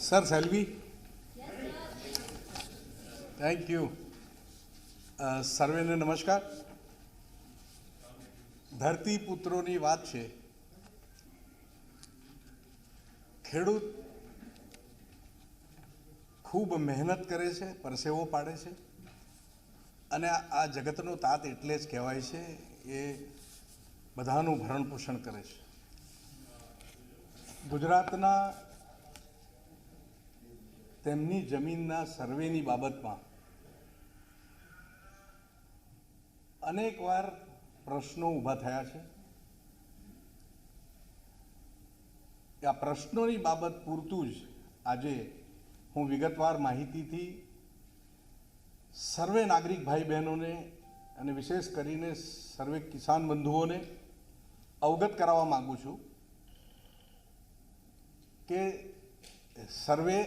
Sir Selvi, thank you. સર્વેને નમસ્કાર. ધરતીપુત્રોની વાત છે. ખેડૂત ખૂબ મહેનત કરે છે, પરસેવો પાડે છે, અને આ જગતનો તાત એટલે જ કહેવાય છે. એ બધાનું ભરણ પોષણ કરે છે. ગુજરાતના તેમની જમીનના સર્વેની બાબતમાં અનેકવાર પ્રશ્નો ઊભા થયા છે. આ પ્રશ્નોની બાબત પૂરતું જ આજે હું વિગતવાર માહિતીથી સર્વે નાગરિક ભાઈ બહેનોને અને વિશેષ કરીને સર્વે કિસાન બંધુઓને અવગત કરાવવા માગું છું કે સર્વે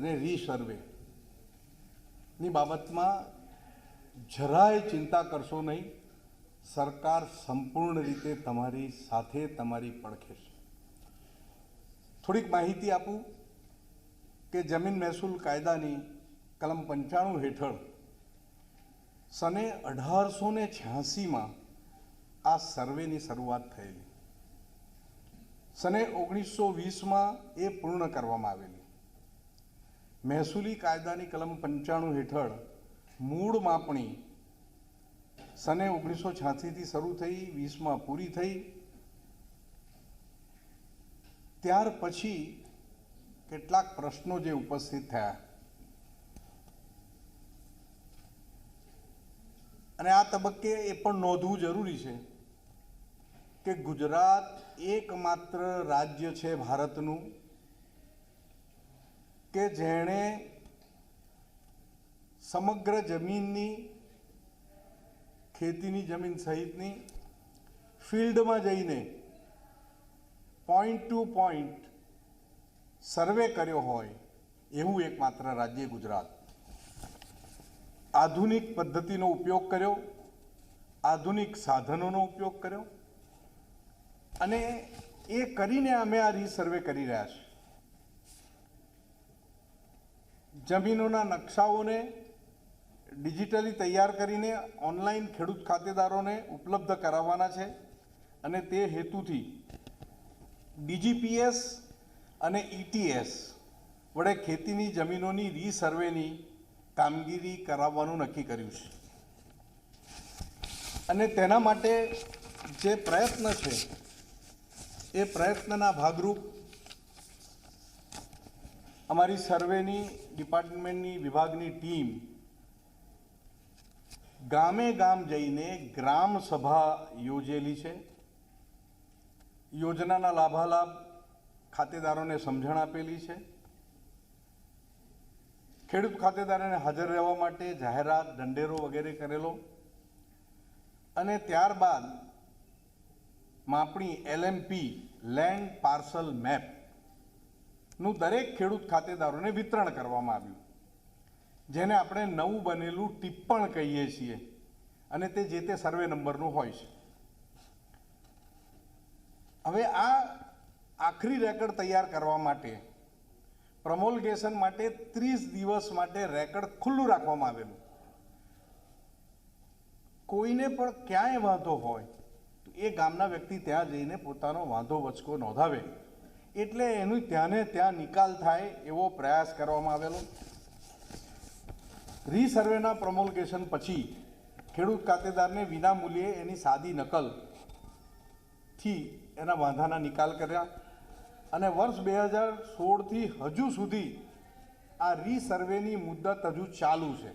ને રીસર્વેની બાબતમાં જરાય ચિંતા કરશો નહીં. સરકાર સંપૂર્ણ રીતે તમારી સાથે, તમારી પડખે છે. થોડીક માહિતી આપું કે જમીન મહેસૂલ કાયદાની કલમ 95 હેઠળ સને 1886માં આ સર્વેની શરૂઆત થયેલી. સને 1920માં એ પૂર્ણ કરવામાં આવેલી. મહેસૂલી કાયદાની કલમ 95 હેઠળ મૂળ માપણી સને 1986થી શરૂ થઈ, 20માં પૂરી થઈ. ત્યાર પછી કેટલાક પ્રશ્નો જે ઉપસ્થિત થયા, અને આ તબક્કે એ પણ નોંધવું જરૂરી છે કે ગુજરાત એકમાત્ર રાજ્ય છે ભારતનું કે જેણે સમગ્ર જમીનની, ખેતીની જમીન સહિતની ફિલ્ડમાં જઈને પોઈન્ટ ટુ પોઈન્ટ સર્વે કર્યો હોય એવું એકમાત્ર રાજ્ય ગુજરાત. આધુનિક પદ્ધતિનો ઉપયોગ કર્યો, આધુનિક સાધનોનો ઉપયોગ કર્યો, અને એ કરીને અમે આ રીસર્વે કરી રહ્યા છીએ. જમીનોના નકશાઓને ડિજિટલી તૈયાર કરીને ઓનલાઈન ખેડૂત ખાતેદારોને ઉપલબ્ધ કરાવવાના છે, અને તે હેતુથી ડીજીપીએસ અને ઈટીએસ વડે ખેતીની જમીનોની રીસર્વેની કામગીરી કરાવવાનું નક્કી કર્યું છે. અને તેના માટે જે પ્રયત્ન છે એ પ્રયત્નના ભાગરૂપ અમારી સર્વેની ડિપાર્ટમેન્ટની વિભાગની ટીમ ગામે ગામ જઈને ગ્રામ સભા યોજેલી છે. યોજનાના લાભાલાભ ખાતેદારોને સમજણ આપેલી છે. ખેડૂત ખાતેદારોને હાજર રહેવા માટે જાહેરાત, ઢંઢેરો વગેરે કરેલો, અને ત્યારબાદ માપણી એલએમપી લેન્ડ પાર્સલ મેપનું દરેક ખેડૂત ખાતેદારોને વિતરણ કરવામાં આવ્યું, જેને આપણે નવું બનેલું ટિપ્પણ કહીએ છીએ, અને તે જે તે સર્વે નંબરનું હોય છે. હવે આ આખરી રેકર્ડ તૈયાર કરવા માટે પ્રમોલગેશન માટે 30 દિવસ માટે રેકર્ડ ખુલ્લું રાખવામાં આવેલું. કોઈને પણ ક્યાંય વાંધો હોય તો એ ગામના વ્યક્તિ ત્યાં જઈને પોતાનો વાંધો વચકો નોંધાવે, એટલે એનું ત્યાંને ત્યાં નિકાલ થાય એવો પ્રયાસ કરવામાં આવેલો. રીસર્વેના પ્રમોલગેશન પછી ખેડૂત ખાતેદારને વિના મૂલ્યે એની સાદી નકલથી એના વાંધાના નિકાલ કર્યા, અને વર્ષ 2016થી હજુ સુધી આ રીસર્વેની મુદત હજુ ચાલુ છે.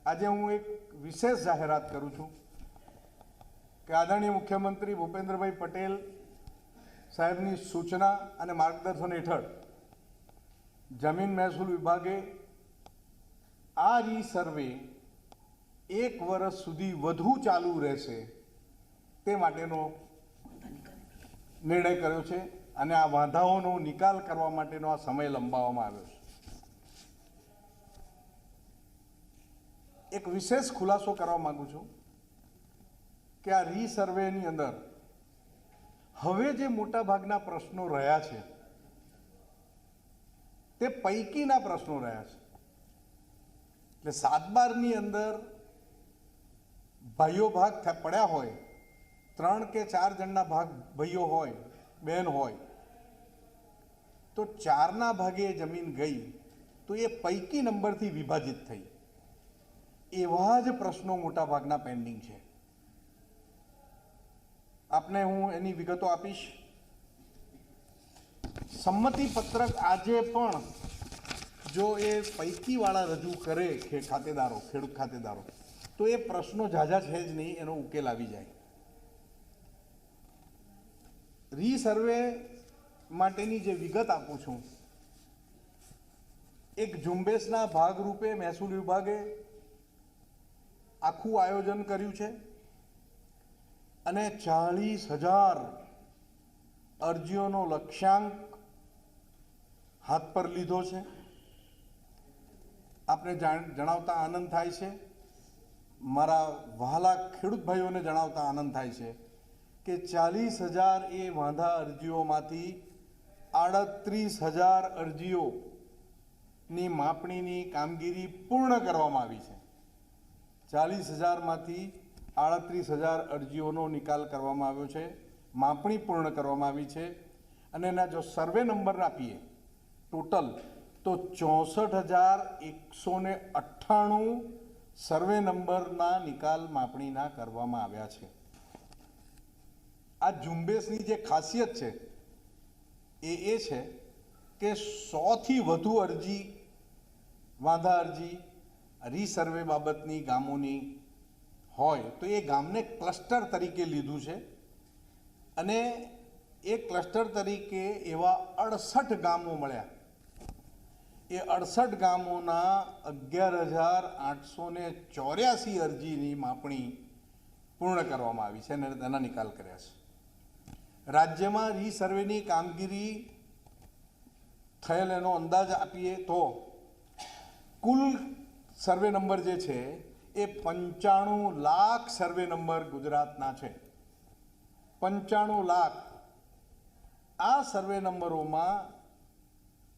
આજે હું એક વિશેષ જાહેરાત કરું છું કે આદરણીય મુખ્યમંત્રી ભૂપેન્દ્રભાઈ પટેલ સાહેબની સૂચના અને માર્ગદર્શન હેઠળ જમીન મહેસૂલ વિભાગે આ રીસર્વે 1 વર્ષ સુધી વધુ ચાલુ રહેશે તે માટેનો નિર્ણય કર્યો છે, અને આ વાંધાઓનો નિકાલ કરવા માટેનો આ સમય લંબાવવામાં આવ્યો છે. એક વિશેષ ખુલાસો કરવા માંગુ છું કે આ રીસર્વેની અંદર હવે જે મોટા ભાગના પ્રશ્નો રહ્યા છે તે પૈકીના પ્રશ્નો રહ્યા છે. એટલે 7-12ની અંદર ભાઈઓ ભાગ પડ્યા હોય, 3 કે 4 જણના ભાગ ભાઈઓ હોય, બહેન હોય, તો 4ના ભાગે જમીન ગઈ તો એ પૈકી નંબરથી વિભાજિત થઈ. એવા જ પ્રશ્નો મોટા ભાગના પેન્ડિંગ છે. આપને હું એની વિગતો આપીશ. સંમતિ પત્રક આજે પણ જો એ પૈકીવાળા રજૂ કરે ખાતેદારો, ખેડૂત ખાતેદારો, તો એ પ્રશ્નો ઝાઝા છે જ નહીં, એનો ઉકેલ આવી જાય. રીસર્વે માટેની જે વિગત આપું છું, એક ઝુંબેશના ભાગરૂપે મહેસૂલ વિભાગે આખું આયોજન કર્યું છે અને 40,000 અરજીઓનો લક્ષ્યાંક હાથ પર લીધો છે. આપને જણાવતા આનંદ થાય છે, મારા વહાલા ખેડૂત ભાઈઓને જણાવતા આનંદ થાય છે કે 40,000 એ વાંધા અરજીઓમાંથી 38,000 અરજીઓની માપણીની કામગીરી પૂર્ણ કરવામાં આવી છે. 40,000માંથી 38,000 અરજીઓનો નિકાલ કરવામાં આવ્યો છે, માપણી પૂર્ણ કરવામાં આવી છે. અને એના જો સર્વે નંબર આપીએ ટોટલ તો 64,198 સર્વે નંબરના નિકાલ માપણીના કરવામાં આવ્યા છે. આ ઝુંબેશની જે ખાસિયત છે એ છે કે 100થી વધુ અરજી, વાંધા અરજી રીસર્વે બાબતની ગામોની હોય તો એ ગામને ક્લસ્ટર તરીકે લીધું છે અને એ ક્લસ્ટર તરીકે એવા 68 ગામો મળ્યા. એ 68 ગામોના 11,884 અરજીની માપણી પૂર્ણ કરવામાં આવી છે અને તેના નિકાલ કર્યા છે. રાજ્યમાં રીસર્વેની કામગીરી થયેલ એનો અંદાજ આપીએ તો કુલ સર્વે નંબર જે છે એ 95 લાખ સર્વે નંબર ગુજરાતના છે. 95 લાખ. આ સર્વે નંબરોમાં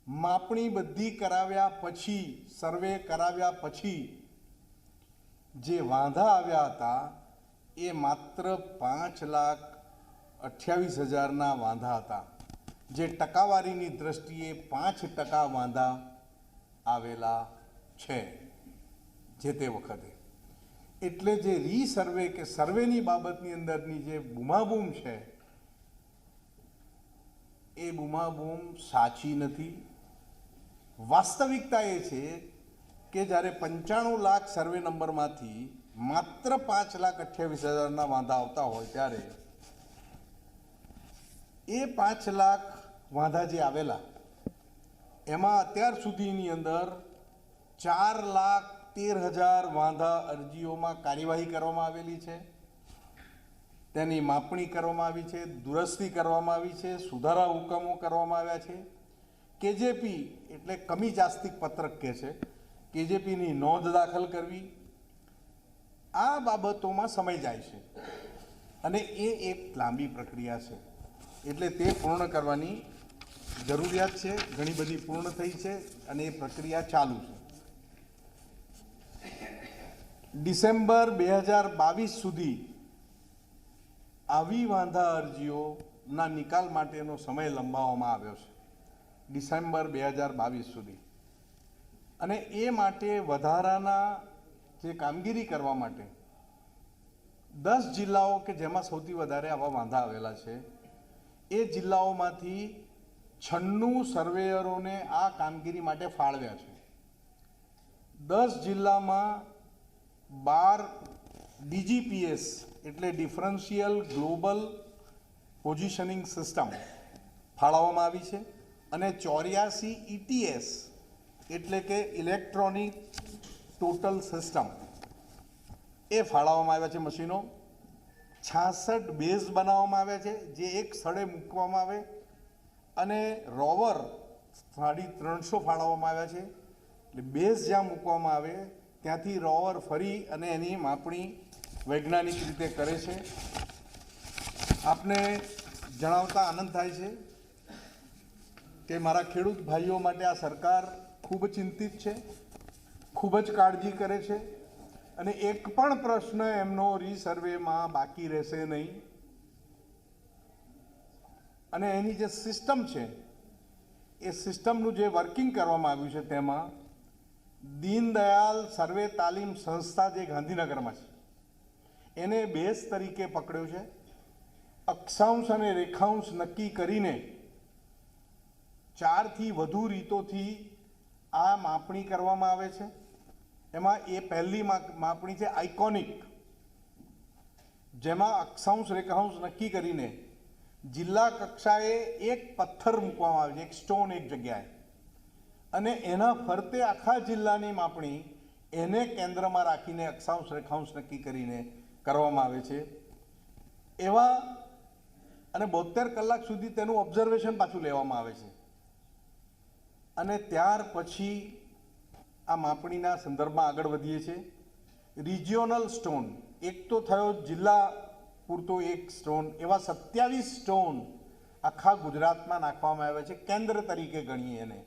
માપણી બધી કરાવ્યા પછી, સર્વે કરાવ્યા પછી જે વાંધા આવ્યા હતા એ માત્ર 5,28,000ના વાંધા હતા, જે ટકાવારીની દ્રષ્ટિએ 5% વાંધા આવેલા છે જે તે વખતે. એટલે જે રીસર્વે કે સર્વેની બાબતની અંદરની જે બૂમાબૂમ છે એ બૂમાબૂમ સાચી નથી. વાસ્તવિકતા એ છે કે જ્યારે 95 લાખ સર્વે નંબરમાંથી માત્ર 5,28,000ના વાંધા આવતા હોય ત્યારે એ 5 લાખ વાંધા જે આવેલા એમાં અત્યાર સુધીની અંદર 4,13,000 વાંધા અરજીઓમાં કાર્યવાહી કરવામાં આવેલી છે, તેની માપણી કરવામાં આવી છે, દુરસ્તી કરવામાં આવી છે, સુધારા હુકમો કરવામાં આવ્યા છે. કેજેપી એટલે કમી જાસ્તિક પત્રક કહે છે, કેજેપીની નોંધ દાખલ કરવી, આ બાબતોમાં સમય જાય છે અને એ એક લાંબી પ્રક્રિયા છે. એટલે તે પૂર્ણ કરવાની જરૂરિયાત છે. ઘણી બધી પૂર્ણ થઈ છે અને એ પ્રક્રિયા ચાલુ છે. ડિસેમ્બર 2022 સુધી આવી વાંધા અરજીઓના નિકાલ માટેનો સમય લંબાવવામાં આવ્યો છે. ડિસેમ્બર 2022 સુધી. અને એ માટે વધારાના જે કામગીરી કરવા માટે 10 જિલ્લાઓ કે જેમાં સૌથી વધારે આવા વાંધા આવેલા છે એ જિલ્લાઓમાંથી 96 સર્વેયરોને આ કામગીરી માટે ફાળવ્યા છે. 10 જિલ્લામાં 12 ડીજીપીએસ એટલે ડિફરન્શિયલ ગ્લોબલ પોઝિશનિંગ સિસ્ટમ ફાળવવામાં આવી છે અને 84 ETS એટલે કે ઇલેક્ટ્રોનિક ટોટલ સિસ્ટમ એ ફાળવવામાં આવ્યા છે મશીનો. 66 બેઝ બનાવવામાં આવ્યા છે જે એક સ્થળે મૂકવામાં આવે અને રોવર 350 ફાળવવામાં આવ્યા છે. એટલે બેઝ જ્યાં મૂકવામાં આવે ત્યાંથી રોવર ફરી અને એની માપણી વૈજ્ઞાનિક રીતે કરે છે. આપને જણાવતા આનંદ થાય છે કે મારા ખેડૂત ભાઈઓ માટે આ સરકાર ખૂબ ચિંતિત છે, ખૂબ જ કાળજી કરે છે અને એક પણ પ્રશ્ન એમનો રીસર્વેમાં બાકી રહેશે નહીં. અને એની જે સિસ્ટમ છે એ સિસ્ટમનું જે વર્કિંગ કરવામાં આવ્યું છે તેમાં દીનદયાલ સર્વે તાલીમ સંસ્થા જે ગાંધીનગરમાં છે એને બેઝ તરીકે પકડ્યો છે. અક્ષાંશ અને રેખાંશ નક્કી કરીને 4 થી વધુ રીતોથી આ માપણી કરવામાં આવે છે. એમાં એ પહેલી માપણી છે આઇકોનિક, જેમાં અક્ષાંશ રેખાંશ નક્કી કરીને જિલ્લા કક્ષાએ એક પથ્થર મૂકવામાં આવે છે, એક સ્ટોન એક જગ્યાએ, અને એના ફરતે આખા જિલ્લાની માપણી એને કેન્દ્રમાં રાખીને અક્ષાંશ રેખાંશ નક્કી કરીને કરવામાં આવે છે. એવા અને 72 કલાક સુધી તેનું ઓબ્ઝર્વેશન પાછું લેવામાં આવે છે. અને ત્યાર પછી આ માપણીના સંદર્ભમાં આગળ વધીએ છીએ. રિજિયોનલ સ્ટોન એક તો થયો જિલ્લા પૂરતો એક સ્ટોન, એવા 27 સ્ટોન આખા ગુજરાતમાં નાખવામાં આવ્યા છે, કેન્દ્ર તરીકે ગણીએ એને.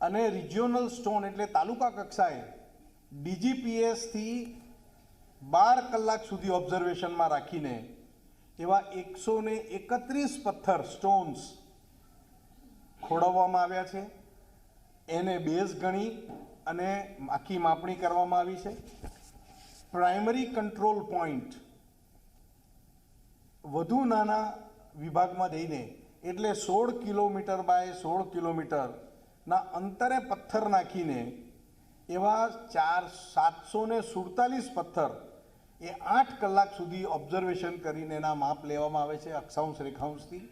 અને રિજિયોનલ સ્ટોન એટલે તાલુકા કક્ષાએ ડીજીપીએસથી 12 કલાક સુધી ઓબ્ઝર્વેશનમાં રાખીને એવા 131 પથ્થર સ્ટોન્સ ખોડવવામાં આવ્યા છે. એને બેઝ ગણી અને આખી માપણી કરવામાં આવી છે. પ્રાઇમરી કંટ્રોલ પોઈન્ટ વધુ નાના વિભાગમાં જઈને, એટલે 16 કિલોમીટર બાય 16 કિલોમીટરના અંતરે પથ્થર નાખીને એવા 747 પથ્થર એ 8 કલાક સુધી ઓબ્ઝર્વેશન કરીને એના માપ લેવામાં આવે છે અક્ષાંશ રેખાંશથી.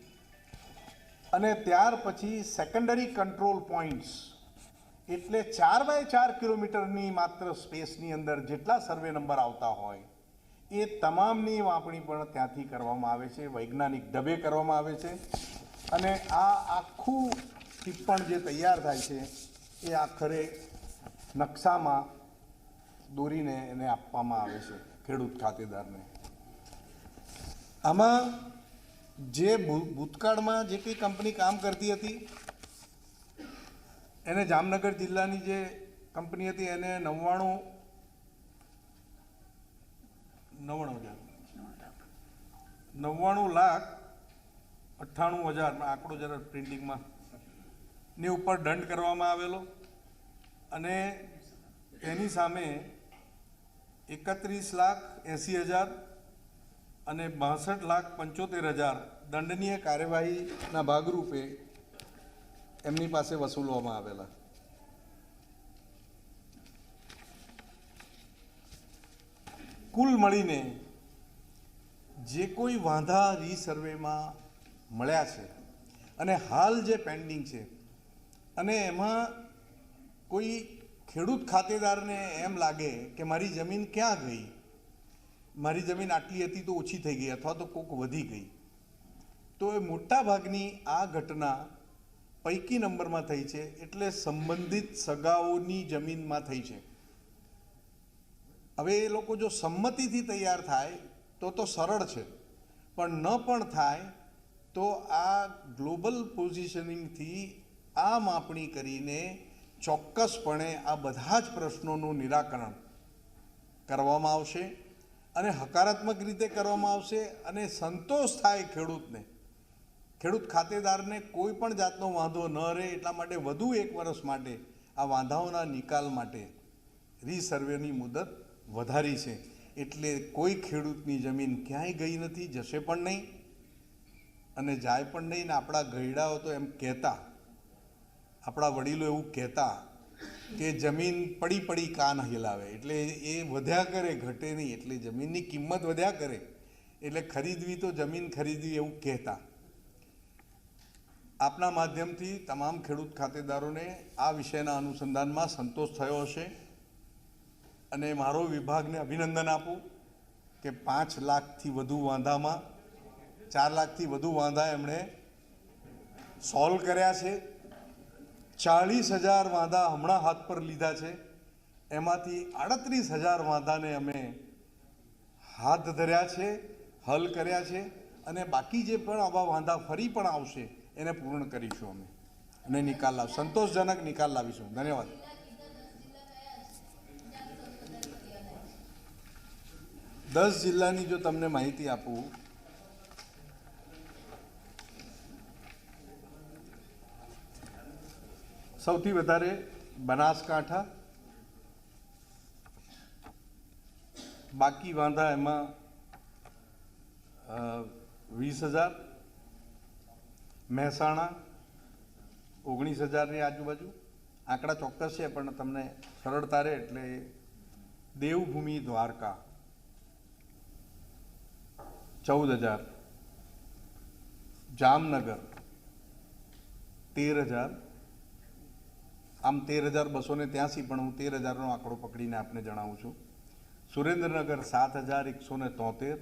અને ત્યાર પછી સેકન્ડરી કંટ્રોલ પોઈન્ટ્સ એટલે 4 બાય 4 કિલોમીટરની માત્ર સ્પેસની અંદર જેટલા સર્વે નંબર આવતા હોય એ તમામની માપણી પણ ત્યાંથી કરવામાં આવે છે, વૈજ્ઞાનિક ઢબે કરવામાં આવે છે. અને આ આખું ટિપ્પણ જે તૈયાર થાય છે એ આખરે નકશામાં દોરીને એને આપવામાં આવે છે ખેડૂત ખાતેદારને. આમાં જે ભૂતકાળમાં જે કંઈ કંપની કામ કરતી હતી એને જામનગર જિલ્લાની જે કંપની હતી એને 99,98,000 આંકડો જરા પ્રિન્ટિંગમાં ની ઉપર દંડ કરવામાં આવેલો. અને એની સામે 31,80,000 અને 62,75,000 દંડનીય કાર્યવાહીના ભાગરૂપે એમની પાસે વસૂલવામાં આવેલા. કુલ મળીને જે કોઈ વાંધા રીસર્વેમાં મળ્યા છે અને હાલ જે પેન્ડિંગ છે, અને એમાં કોઈ ખેડૂત ખાતેદારને એમ લાગે કે મારી જમીન ક્યાં ગઈ, મારી જમીન આટલી હતી તો ઓછી થઈ ગઈ અથવા તો કોક વધી ગઈ, તો એ મોટા ભાગની આ ઘટના પૈકી નંબરમાં થઈ છે. એટલે સંબંધિત સગાઓની જમીનમાં થઈ છે. હવે એ લોકો જો સંમતિથી તૈયાર થાય તો સરળ છે, પણ ન પણ થાય તો આ ગ્લોબલ પોઝિશનિંગથી આ માપણી કરીને ચોક્કસપણે આ બધા જ પ્રશ્નોનું નિરાકરણ કરવામાં આવશે અને હકારાત્મક રીતે કરવામાં આવશે. અને સંતોષ થાય ખેડૂતને, ખેડૂત ખાતેદારને કોઈ પણ જાતનો વાંધો ન રહે એટલા માટે વધુ 1 વર્ષ માટે આ વાંધાઓના નિકાલ માટે રીસર્વેની મુદત વધારી છે. એટલે કોઈ ખેડૂતની જમીન ક્યાંય ગઈ નથી, જશે પણ નહીં અને જાય પણ નહીં. ને આપણા ગયડાઓ તો એમ કહેતા, આપણા વડીલો એવું કહેતા કે જમીન પડી પડી કાન હિલાવે, એટલે એ વધ્યા કરે ઘટે નહીં. એટલે જમીનની કિંમત વધ્યા કરે એટલે ખરીદવી તો જમીન ખરીદવી એવું કહેતા. આપના માધ્યમથી તમામ ખેડૂત ખાતેદારોને આ વિષયના અનુસંધાનમાં સંતોષ થયો હશે અને મારો વિભાગને અભિનંદન આપું કે 5 લાખથી વધુ વાંધામાં 4 લાખથી વધુ વાંધા એમણે સોલ્વ કર્યા છે. 40,000 વાંધા હમણાં હાથ પર લીધા છે. એમાંથી 38,000 વાંધાને અમે હાથ ધર્યા છે, હલ કર્યા છે. અને બાકી જે પણ આવા વાંધા ફરી પણ આવશે એને પૂર્ણ કરીશું અમે અને નિકાલ સંતોષજનક નિકાલ લાવીશું. ધન્યવાદ. દસ જિલ્લાની જો તમને માહિતી આપું, સૌથી વધારે બનાસકાંઠા, બાકી વાંધા એમાં 20,000, મહેસાણા 19,000ની આજુબાજુ. આંકડા ચોક્કસ છે પણ તમને સરળતા રહે એટલે દેવભૂમિ દ્વારકા 14,000, જામનગર 13,000, આમ 13,283 પણ હું 13,000નો આંકડો પકડીને આપને જણાવું છું. સુરેન્દ્રનગર 7,173,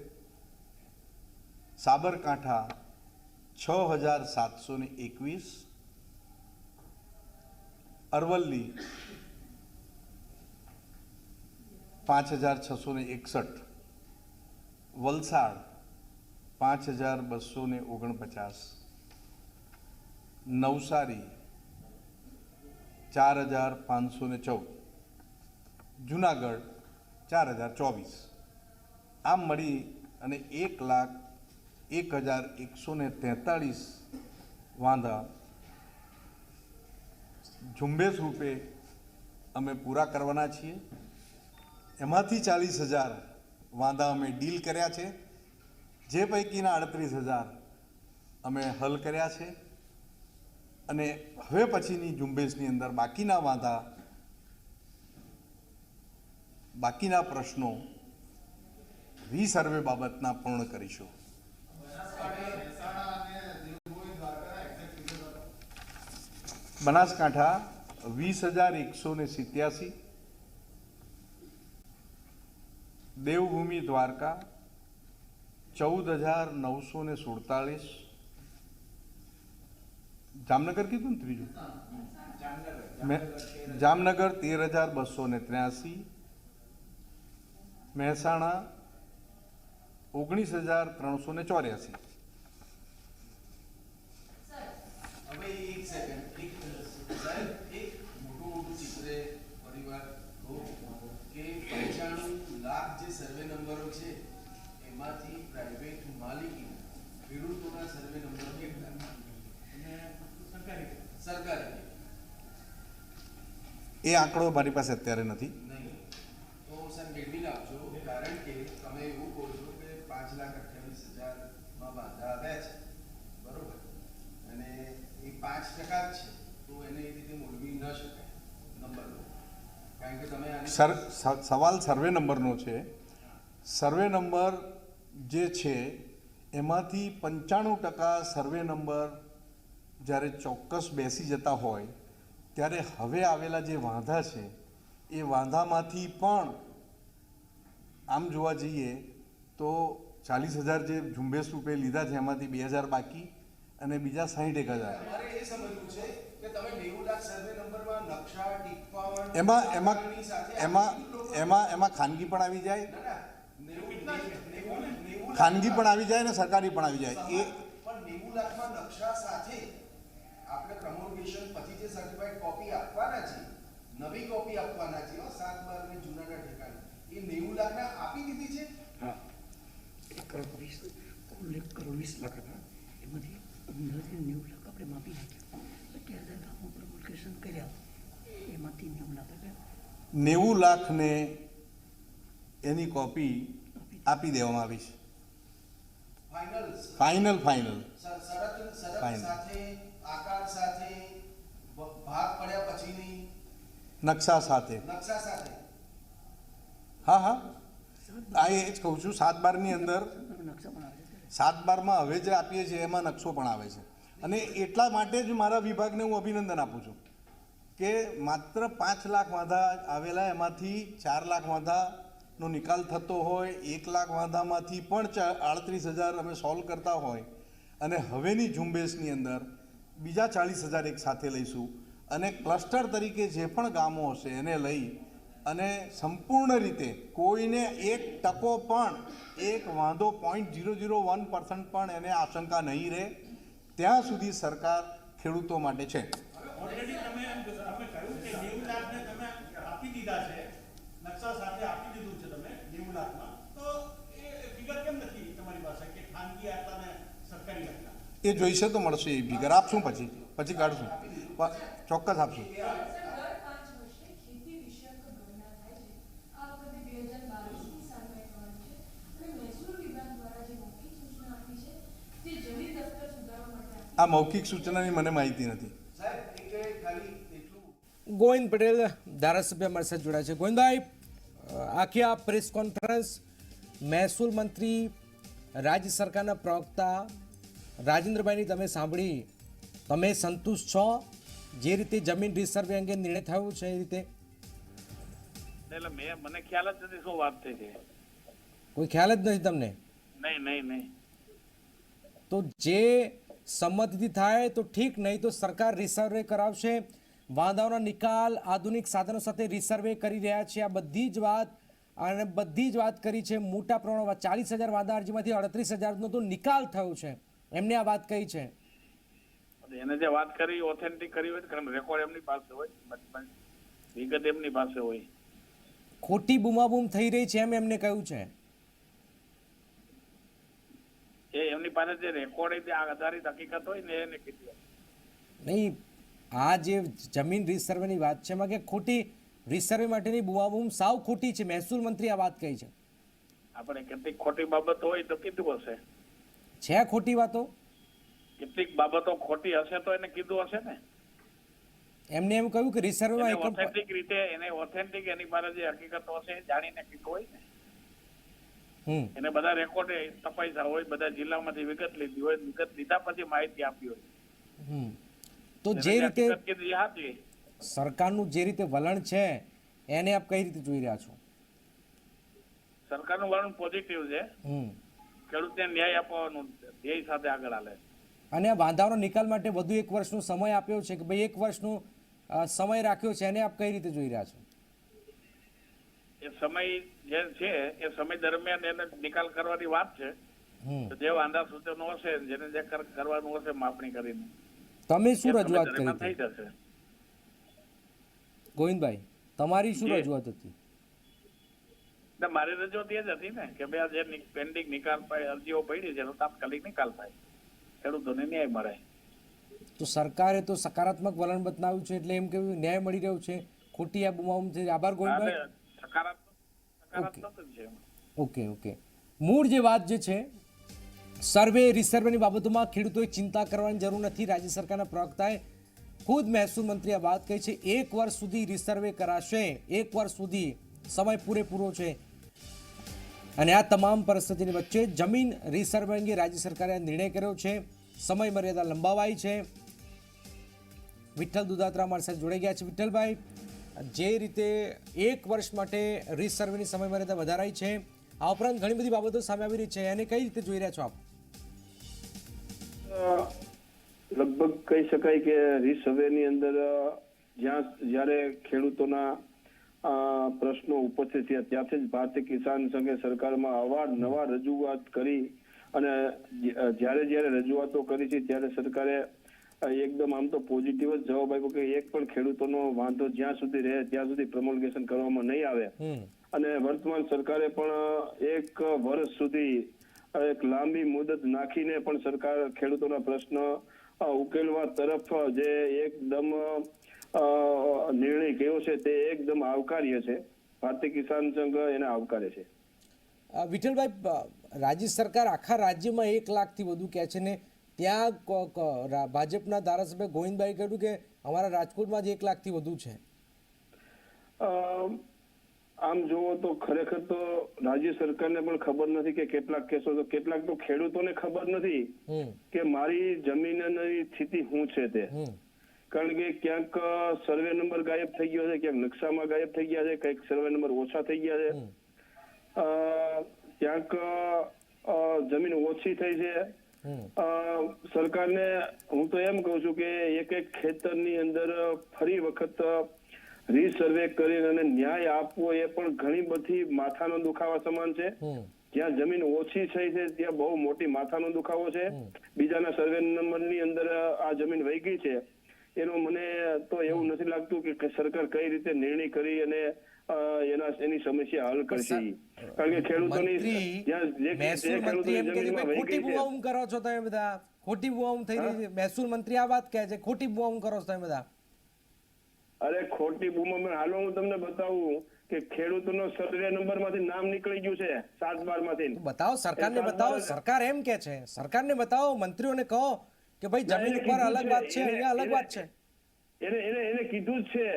સાબરકાંઠા 6,721, અરવલ્લી 5,661, વલસાડ 5,249, નવસારી 4,514, જુનાગઢ 4,024. આમ મળી અને 1,01,143 વાંધા ઝુંબેશ રૂપે અમે પૂરા કરવાના છીએ. એમાંથી 40,000 વાંધા અમે ડીલ કર્યા છે, જે પૈકીના 38,000 અમે હલ કર્યા છે. અને હવે પછીની ઝુંબેશની અંદર બાકીના પ્રશ્નો રીસર્વે બાબતના પૂર્ણ કરીશું. બનાસકાંઠા 20,187, દેવભૂમિ દ્વારકા 14,947, જામનગર કીધું ને ત્રીજું, જામનગર 13,283, મહેસાણા 19,384. હવે એક સેકન્ડ, એક મોટું ચિત્ર પરિવાર કે 95 લાખ જે સર્વે નંબરો છે એમાંથી પ્રાઇવેટ માલિકી ખેડૂતોના સર્વે નંબરો કેટલા અને સરકારી એ આંકડો મારી પાસે અત્યારે નથી. નહીં તો સર મેળવી લાવજો, કારણ કે તમે એવું કહો છો કે 5,28,000માં વાંધા આવ્યા છે, બરોબર, અને એ 5% જ છે, તો એને એ રીતે મૂળવી ન શકાય નંબરનો, કારણ કે તમે સવાલ સર્વે નંબરનો છે. સર્વે નંબર જે છે એમાંથી 95% સર્વે નંબર જ્યારે ચોક્કસ બેસી જતા હોય ત્યારે હવે આવેલા જે વાંધા છે એ વાંધામાંથી પણ આમ જોવા જઈએ તો 40,000 જે ઝુંબેશ રૂપે લીધા છે એમાંથી 2,000 બાકી અને બીજા 61,000. મારે એ સમજવું છે કે તમે 90 લાખ સર્વે નંબરમાં નકશા ટિપ્પણ એમાં ખાનગી પણ આવી જાય, ખાનગી પણ આવી જાય ને સરકારી પણ આવી જાય. એ પણ 90 લાખમાં નકશા સાથે આપણે પ્રમોગેશન પછી જે સર્ટિફાઈડ કોપી આપવાના છે, નવી કોપી આપવાના છે 7/12 ને જૂનાના ઠેકાણે, એ 90 લાખના આપી દીધી છે. હા, 1,20 લાખ હતા, એમાંથી અંદાજે 90 લાખ આપણે માપી નાખ્યા. 11,000 ગામમાં પ્રમોગેશન કર્યા, એમાંથી 90 લાખ હતા. 90 લાખને એની કોપી આપી દેવામાં આવી છે. ફાઇનલ શરત સાથે, આકાર સાથે, ભાગ પડ્યા પછીની નકશા સાથે. હા, આ એ જ કહું છું. 7/12ની અંદર નકશા પણ આવે છે. 7/12માં હવે જે આપીએ છીએ એમાં નકશો પણ આવે છે. અને એટલા માટે જ મારા વિભાગને હું અભિનંદન આપું છું કે માત્ર 5 લાખ વાંધા આવેલા એમાંથી 4 લાખ વાંધાનો નિકાલ થતો હોય, 1 લાખ વાંધામાંથી પણ 38,000 અમે સોલ્વ કરતા હોય, અને હવેની ઝુંબેશની અંદર બીજા 40,000 એક સાથે લઈશું અને ક્લસ્ટર તરીકે જે પણ ગામો હશે એને લઈ અને સંપૂર્ણ રીતે કોઈને 1% પણ એક વાંધો 0.001% પણ એને આશંકા નહીં રહે. ત્યાં સુધી સરકાર ખેડૂતો માટે છે. ઓલરેડી તમે કહ્યું કે 90 લાખને તમે આપી દીધા છે, નકશા સાથે આપી દીધું છે તમે 90 લાખમાં, તો એ ફિગર કેમ નથી તમારી પાસે કે ખાનગી આટલા ને સરકારી આટલા? એ જોઈશે તો મળશે એ ફિગર આપશું, પછી કાઢશું, ચોક્કસ આપશું. આ મૌખિક સૂચનાની મને માહિતી નથી. સાહેબ એક ખાલી એટલું ગોવિંદ પટેલ ધારાસભ્ય અમારી સાથે જોડાયા છે. ગોવિંદભાઈ, આખી આ પ્રેસ કોન્ફરન્સ મહેસૂલ મંત્રી રાજ્ય સરકારના પ્રવક્તા રાજેન્દ્રભાઈની તમે સાંભળી, તમે સંતુષ્ટ છો જે રીતે જમીન રિસર્વે અંગે નિર્ણય થયો છે એ રીતે? એટલે મને ખ્યાલ જ નથી શું વાત થઈ છે. કોઈ ખ્યાલ જ નથી તમને? નહીં. તો જે સંમતિથી થાય તો ઠીક, નહીં તો સરકાર રિસર્વે કરાવશે. વાંધાઓના નિકાલ આધુનિક સાધનો સાથે રિસર્વે કરી રહ્યા છે. આ બધી જ વાત કરી છે. મોટા પ્રમાણમાં 40,000 વાંધા અરજીમાંથી 38,000નો તો નિકાલ થયો છે. એમને આ વાત કહી છે. એને જે વાત કરી ઓથેન્ટિક કરી હોય, કારણ રેકોર્ડ એમની પાસે હોય, વિગત એમની પાસે હોય. ખોટી બૂમાબૂમ થઈ રહી છે એમ એમને કહ્યું છે. એ એમની પાસે જે રેકોર્ડ આધારિત હકીકત હોય ને એને કીધી. નહીં, આ જે જમીન રિસર્વેની વાત છે એમાં કે ખોટી રિસર્વે માટેની બૂમાબૂમ સાવ ખોટી છે. મહેસૂલ મંત્રી આ વાત કહી છે. આપણે કેટલીક ખોટી બાબતો હોય તો કીધું હશે. છે ખોટી વાતો? કેટલીક બાબતો ખોટી હશે તો એને કીધું હશે ને. એમને એમ કહ્યું કે રિસર્વેમાં એક ઓથેન્ટિક રીતે ઓથેન્ટિક એની પાસે જે હકીકતો હશે જાણીને કીધું હોય ને. એને બધા રેકોર્ડ તપાસ્યા હોય, બધા જિલ્લામાંથી વિગત લીધી હોય, વિગત લીધા પછી માહિતી આપી હોય. તો જે રીતે કીધી સરકારનું જે રીતે વલણ છે એને આપ કઈ રીતે જોઈ રહ્યા છો? સરકારનું વલણ પોઝિટિવ છે. ખેડૂતને ન્યાય આપવાનું ધ્યેય સાથે આગળ હાલે. અને આ વાંધાઓનો નિકાલ માટે વધુ 1 વર્ષનો સમય આપ્યો છે કે ભાઈ 1 વર્ષનો સમય રાખ્યો છે, એને આપ કઈ રીતે જોઈ રહ્યા છો? એ સમય જે છે એ સમય દરમિયાન એને નિકાલ કરવાની વાત છે. જે વાંધા સૂચનો હશે, જેને જે કરવાનું હશે માપણી કરીને તમે શું રજૂઆત કરી થઈ હતી જશે. ગોવિંદભાઈ, તમારી શું રજૂઆત હતી? મારી રજૂઆત એ જ હતી ને કે ભાઈ આ જે પેન્ડિંગ નિકાલ અરજીઓ પડી છે એનો તાત્કાલિક નિકાલ થાય, ખેડૂતોને ન્યાય મળે. તો સરકારે તો સકારાત્મક વલણ બતાવ્યું છે એટલે એમ કેવું ન્યાય મળી રહ્યો છે. ખોટી આ બૂમાબૂમ છે. આભાર ગોવિંદભાઈ. સકારાત્મક જ છે. ઓકે. મૂળ જે વાત જે છે સર્વે રિસર્વેની બાબતોમાં ખેડૂતોએ ચિંતા કરવાની જરૂર નથી. રાજ્ય સરકારના પ્રવક્તાએ ખુદ મહેસૂલ મંત્રીએ આ વાત કહી છે. 1 વર્ષ સુધી રિસર્વે કરાશે. 1 વર્ષ સુધી સમય પૂરેપૂરો છે. અને આ તમામ પરિસ્થિતિની વચ્ચે જમીન રિસર્વે અંગે રાજ્ય સરકારે નિર્ણય કર્યો છે. સમય મર્યાદા લંબાવાઈ છે. વિઠ્ઠલ દુધાત્રા અમારી સાથે જોડાઈ ગયા છે. વિઠ્ઠલભાઈ, જે રીતે 1 વર્ષ માટે રિસર્વેની સમય મર્યાદા વધારાઈ છે, આ ઉપરાંત ઘણી બધી બાબતો સામે આવી રહી છે, એને કઈ રીતે જોઈ રહ્યા છો આપ? લગભગ કહી શકાય કે રિસર્વેની અંદર જ્યારે ખેડૂતોના પ્રશ્નો ઉપસ્થિત થયા ત્યાંથી જ ભારતીય કિસાન સંઘે સરકારમાં અવારનવાર રજૂઆત કરી અને જ્યારે રજૂઆતો કરી છે ત્યારે સરકારે એકદમ આમ તો પોઝિટિવ જ જવાબ આપ્યો કે એક પણ ખેડૂતોનો વાંધો જ્યાં સુધી રહે ત્યાં સુધી પ્રમોલગેશન કરવામાં નહીં આવે. અને વર્તમાન સરકારે પણ 1 વર્ષ સુધી એક લાંબી મુદત નાખીને પણ સરકાર ખેડૂતોના પ્રશ્ન ઉકેલવા તરફ જે એકદમ નિર્ણય કયો છે તે એકદમ આવકાર્ય છે. ભારતીય કિસાન સંઘ એને આવકારે છે. વિઠ્ઠલભાઈ, રાજ્ય સરકાર આખા રાજ્યમાં 1 લાખથી વધુ કહે છે ને ત્યાં ભાજપના ધારાસભ્ય ગોવિંદભાઈ કહ્યું કે અમારા રાજકોટમાં જ 1 લાખથી વધુ છે. આમ જોવો તો ખરેખર તો રાજ્ય સરકારને પણ ખબર નથી કે કેટલાક કેસો તો કેટલાક તો ખેડૂતોને ખબર નથી કે મારી જમીનની સ્થિતિ શું છે તે. કારણ કે ક્યાંક સર્વે નંબર ગાયબ થઈ ગયો છે, ક્યાંક નકશામાં ગાયબ થઈ ગયા છે, કંઈક સર્વે નંબર ઓછા થઈ ગયા છે, ક્યાંક જમીન ઓછી થઈ છે. સરકારને હું તો એમ કહું છું કે એક ખેતરની અંદર ફરી વખત રીસર્વે કરીને અને ન્યાય આપવો એ પણ ઘણી બધી માથાનો દુખાવા સમાન છે. જ્યાં જમીન ઓછી થઈ છે ત્યાં બહુ મોટી માથાનો દુખાવો છે. બીજાના સર્વે નંબરની અંદર આ જમીન વહી ગઈ છે. એનો મને તો એવું નથી લાગતું કે સરકાર કઈ રીતે નિર્ણય કરી અને એની સમસ્યા હલ કરશે. કારણ કે ખેડૂતોની મહેસૂલ મંત્રી એમ કહે છે ભાઈ ખોટી બુવાઉમ કરો છો તમે બધા, ખોટી બુવાઉમ થઈ રહી છે. મહેસૂલ મંત્રી આ વાત કહે છે ખોટી બુવાઉમ કરો છો તમે બધા. અરે ખોટી બૂમો હાલો હું તમને બતાવું કે ખેડૂતોનો સર્વે નંબર માંથી નામ નીકળી ગયું છે 7-12 માંથી. બતાવો સરકારને, બતાવો. સરકાર એમ કે છે, સરકારને બતાવો, મંત્રીઓને કહો કે ભાઈ જમીન ઉપર અલગ વાત છે, અહીંયા અલગ વાત છે. એને કીધું જ છે.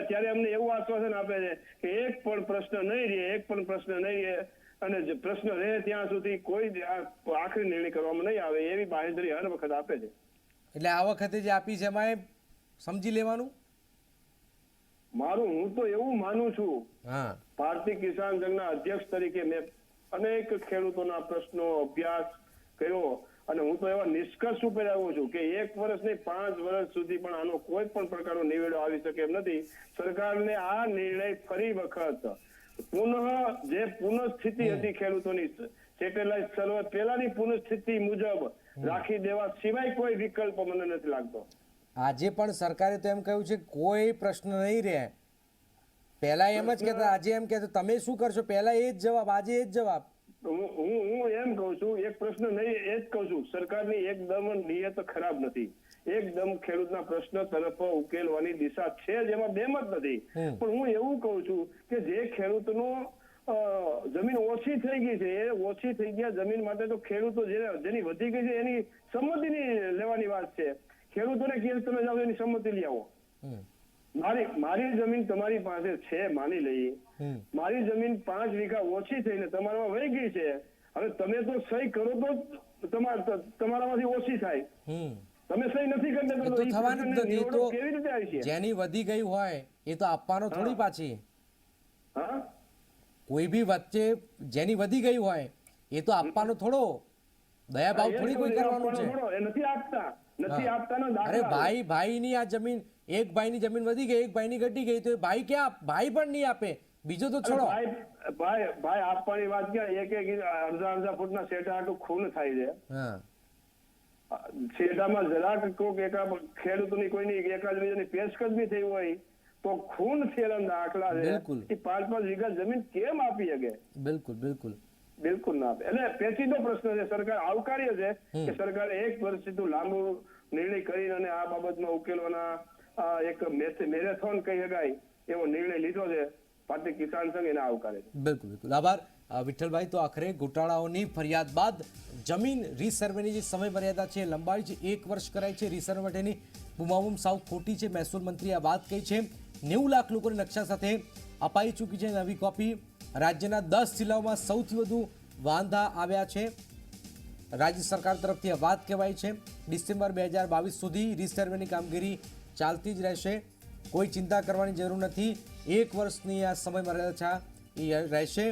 ત્યારે અમને એવું આશ્વાસન આપે છે કે એક પણ પ્રશ્ન નહીં રહે અને પ્રશ્ન રહે ત્યાં સુધી કોઈ આખરી નિર્ણય કરવામાં નહીં આવે એવી બાંહેધરી હર વખત આપે છે. એટલે આ વખતે જે આપી છે એમાં સમજી લેવાનું. હું તો એવું માનું છું, ભારતીય કિસાન સંઘના અધ્યક્ષ તરીકે મેં અનેક ખેડૂતોના પ્રશ્નો અભ્યાસ કર્યો અને હું તો એવા નિષ્કર્ષ ઉપર આવ્યો છું કે 1 વર્ષ નહીં 5 વર્ષ સુધી પણ આનો કોઈ પણ પ્રકારનો નિવેડો આવી શકે એમ નથી. સરકારને આ નિર્ણય ફરી વખત પુનઃસ્થિતિ હતી ખેડૂતોની સેટેલાઇટ સર્વે પહેલાની પુનઃસ્થિતિ મુજબ રાખી દેવા સિવાય કોઈ વિકલ્પ મને નથી લાગતો. આજે પણ સરકારે તો એમ કહ્યું છે કોઈ પ્રશ્ન નહીં રહે. પહેલા એમ જ કહેતા, આજે એમ કહેતા તમે શું કરશો, પહેલા એ જ જવાબ, આજે એ જ જવાબ. હું એમ કહું છું એક પ્રશ્ન નહીં એ જ કહું છું સરકારની એકદમ નિયત ખરાબ નથી. એકદમ ખેડૂતના પ્રશ્ન તરફ ઉકેલવાની દિશા છે જ, એમાં બેમત નથી. પણ હું એવું કહું છું કે જે ખેડૂતનો જમીન ઓછી થઈ ગઈ છે એ ઓછી થઈ ગયા જમીન માટે તો ખેડૂતો જેની વધી ગઈ છે એની સંમતિની લેવાની વાત છે. ખેડૂતોને કે તમે જાઓ એની સંમતિ લઈ આવો. મારી જમીન તમારી પાસે છે માની લઈએ, મારી જમીન 5 વીઘા ઓછી થઈને તમારામાં વહી ગઈ છે. હવે તમે તો સહી કરો તો તમારામાંથી ઓછી થાય. તમે સહી નથી કરતા તો થવાનું જ નથી. તો કેવી રીતે આવી છે? જેની વધી ગઈ હોય એ તો આપવાનો થોડી પાછી. કોઈ બી વચ્ચે જેની વધી ગઈ હોય એ તો આપવાનો થોડો, દયાભાવ થોડી કોઈ કરવાનું છે. નથી આપતા. અરે ભાઈની આ જમીન, એક ભાઈની જમીન વધી ગઈ, એક ભાઈની ઘટી ગઈ, તો ભાઈ ક્યાં, ભાઈ પણ નહીં આપે, બીજો તો છોડો. ભાઈ આપવાની વાત ક્યાં, એક અડધા ફૂટના શેઠા આટલું ખૂન થાય છે. શેઠામાં જરાક કોક ખેડૂતોની કોઈની એકાદ બીજાની પેશકશ બી થઈ હોય તો ખૂન થયેલા દાખલા છે. 5-5 વીઘા જમીન કેમ આપી શકે? બિલકુલ ના આપે. એટલે પેચીદો પ્રશ્ન છે. સરકાર આવકાર્ય છે કે સરકારે 1 વર્ષથી લાંબુ નિર્ણય કરીને અને આ બાબતમાં ઉકેલવાના એક મેરેથોન કહી શકાય એવો નિર્ણય લીધો છે. ભારતીય કિસાન સંઘ એને આવકારે છે. બિલકુલ આભાર વિઠ્ઠલભાઈ. તો આખરે ગોટાળાઓની ફરિયાદ બાદ જમીન રીસર્વેની જે સમય મર્યાદા છે લંબાવી છે, 1 વર્ષ કરાઈ છે. રીસર્વે માટેની બુમાબુમ સાવ ખોટી છે. મહેસૂલ મંત્રીએ આ વાત કહી છે. 90 લાખ લોકોને નકશા સાથે અપાઈ ચૂકી છે નવી કોપી. રાજ્યના 10 જિલ્લાઓમાં સૌથી વધુ વાંધા આવ્યા છે. રાજ્ય સરકાર તરફથી આ વાત કહેવાય છે. ડિસેમ્બર 2022 સુધી રીસર્વેની કામગીરી ચાલતી જ રહેશે. કોઈ ચિંતા કરવાની જરૂર નથી. 1 વર્ષની આ સમય મર્યાદા એ રહેશે.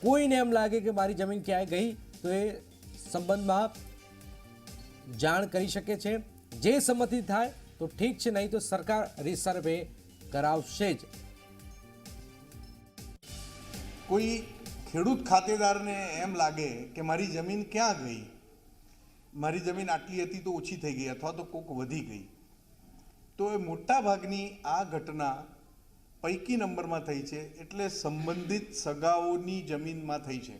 કોઈને એમ લાગે કે મારી જમીન ક્યાંય ગઈ તો એ સંબંધમાં જાણ કરી શકે છે. જે સંમતિ થાય તો ઠીક છે, નહીં તો સરકાર રીસર્વે કરાવશે જ. કોઈ ખેડૂત ખાતેદારને એમ લાગે કે મારી જમીન ક્યાં ગઈ, મારી જમીન આટલી હતી તો ઓછી થઈ ગઈ અથવા તો કોક વધી ગઈ, તો એ મોટા ભાગની આ ઘટના પૈકી નંબરમાં થઈ છે. એટલે સંબંધિત સગાઓની જમીનમાં થઈ છે.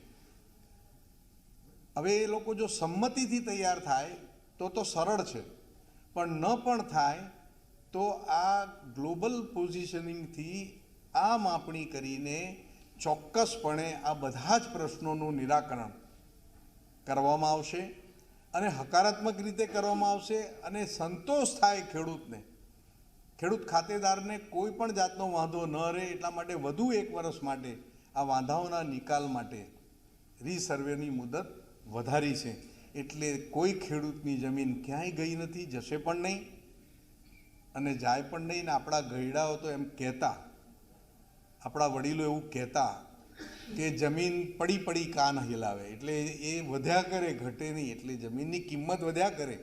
હવે એ લોકો જો સંમતિથી તૈયાર થાય તો સરળ છે, પણ ન પણ થાય તો આ ગ્લોબલ પોઝિશનિંગથી આ માપણી કરીને ચોક્કસપણે આ બધા જ પ્રશ્નોનું નિરાકરણ કરવામાં આવશે અને હકારાત્મક રીતે કરવામાં આવશે અને સંતોષ થાય ખેડૂતને, ખેડૂત ખાતેદારને કોઈ પણ જાતનો વાંધો ન રહે એટલા માટે વધુ 1 વર્ષ માટે આ વાંધાઓના નિકાલ માટે રીસર્વેની મુદત વધારી છે. એટલે કોઈ ખેડૂતની જમીન ક્યાંય ગઈ નથી, જશે પણ નહીં અને જાય પણ નહીં. ને આપણા ગયડાઓ તો એમ કહેતા, આપણા વડીલો એવું કહેતા કે જમીન પડી કાન હિલાવે. એટલે એ વધ્યા કરે, ઘટે નહીં. એટલે જમીનની કિંમત વધ્યા કરે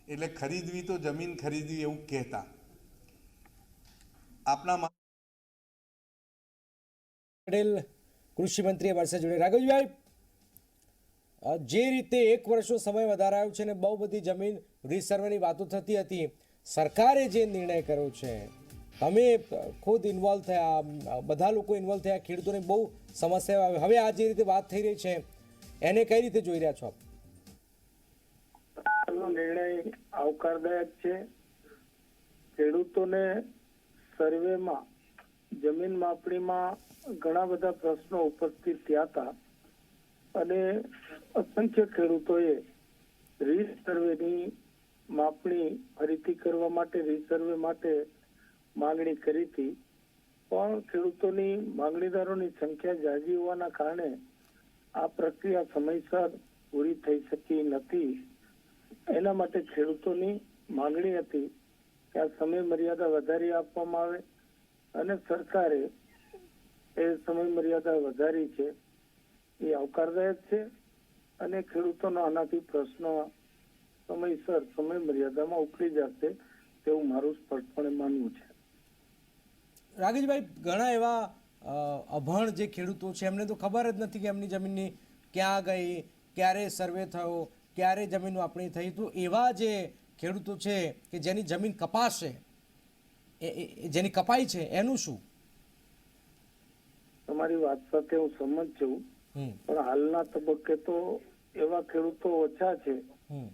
એટલે ખરીદવી તો જમીન ખરીદવી એવું કહેતા. આપના પટેલ કૃષિ મંત્રી વર્ષે જોડે રાઘવજીભાઈ જે રીતે 1 વર્ષનો સમય વધારાયો છે અને બહુ બધી જમીન રીસર્વેની વાતો થતી હતી, સરકારે જે નિર્ણય કર્યો છે, તમે ખુદ ઇન્વોલ્વ થયા, બધા લોકો ઇન્વોલ્વ થયા, ખેડૂતોને બહુ સમસ્યાઓ આવી, હવે આ જે રીતે વાત થઈ રહી છે એને કઈ રીતે જોઈ રહ્યા છો આપ? સરકારનો નિર્ણય આવકારદાયક છે. ખેડૂતોને સર્વેમાં, જમીન માપણીમાં ઘણા બધા પ્રશ્નો ઉપસ્થિત થયા હતા અને અસંખ્ય ખેડૂતોએ રીસર્વેની માપણી ફરીથી કરવા માટે, રીસર્વે માટે માંગણી કરી હતી. પણ ખેડૂતોની, માંગણીદારોની સંખ્યા ઝાઝી હોવાના કારણે આ પ્રક્રિયા સમયસર પૂરી થઈ શકી નથી. એના માટે ખેડૂતોની માંગણી હતી કે આ સમય મર્યાદા વધારી આપવામાં આવે અને સરકારે એ સમય મર્યાદા વધારી છે એ આવકારદાયક છે અને ખેડૂતોનો આનાથી પ્રશ્ન સમયસર સમય મર્યાદામાં ઉકળી જશે તેવું મારું સ્પષ્ટપણે માનવું છે. રાકેશભાઈ, ઘણા એવા અભણ જે ખેડૂતો છે એમને તો ખબર જ નથી કે એમની જમીનની ક્યાં ગઈ, ક્યારે સર્વે થયો, ક્યારે જમીન માપણી થઈ. તો એવા જે ખેડૂતો છે કે જેની જમીન કપાશે, જેની કપાઈ છે, એનું શું? તમારી વાત સાથે હું સંમત છું, પણ હાલના તબક્કે તો એવા ખેડૂતો ઓછા છે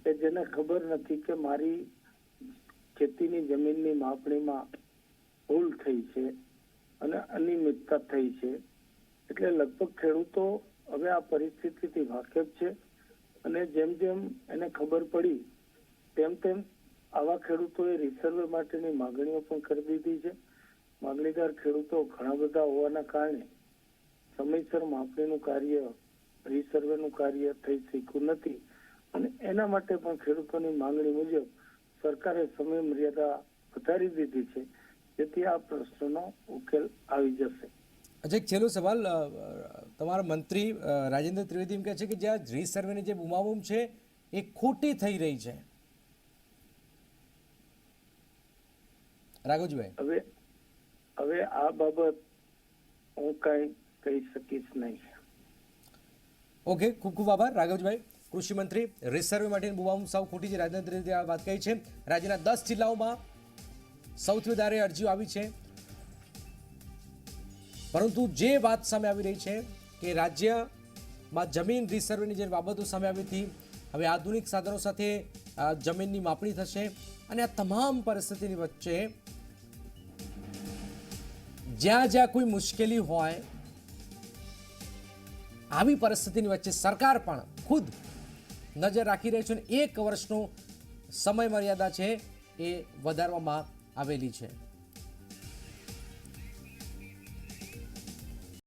કે જેને ખબર નથી કે મારી ખેતીની જમીનની માપણીમાં ભૂલ થઈ છે અને અનિયમિતતા થઈ છે. એટલે લગભગ ખેડૂતો હવે આ પરિસ્થિતિથી વાકેફ છે અને જેમ જેમ એને ખબર પડી તેમ તેમ આવા ખેડૂતોએ રીસર્વે માટેની માંગણીઓ પણ કરી દીધી છે. માંગણીદાર ખેડૂતો ઘણા બધા હોવાના કારણે સમયસર માપણીનું કાર્ય, રીસર્વેનું કાર્ય થઈ શક્યું નથી અને એના માટે પણ ખેડૂતોની માંગણી મુજબ સરકારે સમય મર્યાદા વધારી દીધી છે, જેથી આ પ્રશ્નનો ઉકેલ આવી જશે. અચ્છા, એક છેલ્લો સવાલ. તમારા મંત્રી રાજેન્દ્ર ત્રિવેદી એમ કહે છે કે જ્યાં રીસર્વેની જે બૂમાબૂમ છે એ ખોટી થઈ રહી છે. રાઘવજીભાઈ, હવે આ બાબત હું કઈ કહી શકીશ નહીં. ઓકે, ખૂબ ખૂબ આભાર રાઘવજીભાઈ. કૃષિ મંત્રી, રીસર્વે માટેની બૂમાબૂમ સાવ ખોટી છે, રાજેન્દ્ર ત્રિવેદીએ આ વાત કહી છે. રાજ્યના 10 જિલ્લાઓમાં સૌથી વધારે અરજીઓ આવી છે, પરંતુ જે વાત સામે આવી રહી છે કે રાજ્યમાં જમીન રીસર્વેની જે બાબતો સામે આવી હતી, હવે આધુનિક સાધનો સાથે જમીનની માપણી થશે અને આ તમામ પરિસ્થિતિની વચ્ચે જ્યાં જ્યાં કોઈ મુશ્કેલી હોય, આવી પરિસ્થિતિની વચ્ચે સરકાર પણ ખુદ નજર રાખી રહી છે અને 1 વર્ષનો સમય મર્યાદા છે એ વધારવામાં આવેલી છે.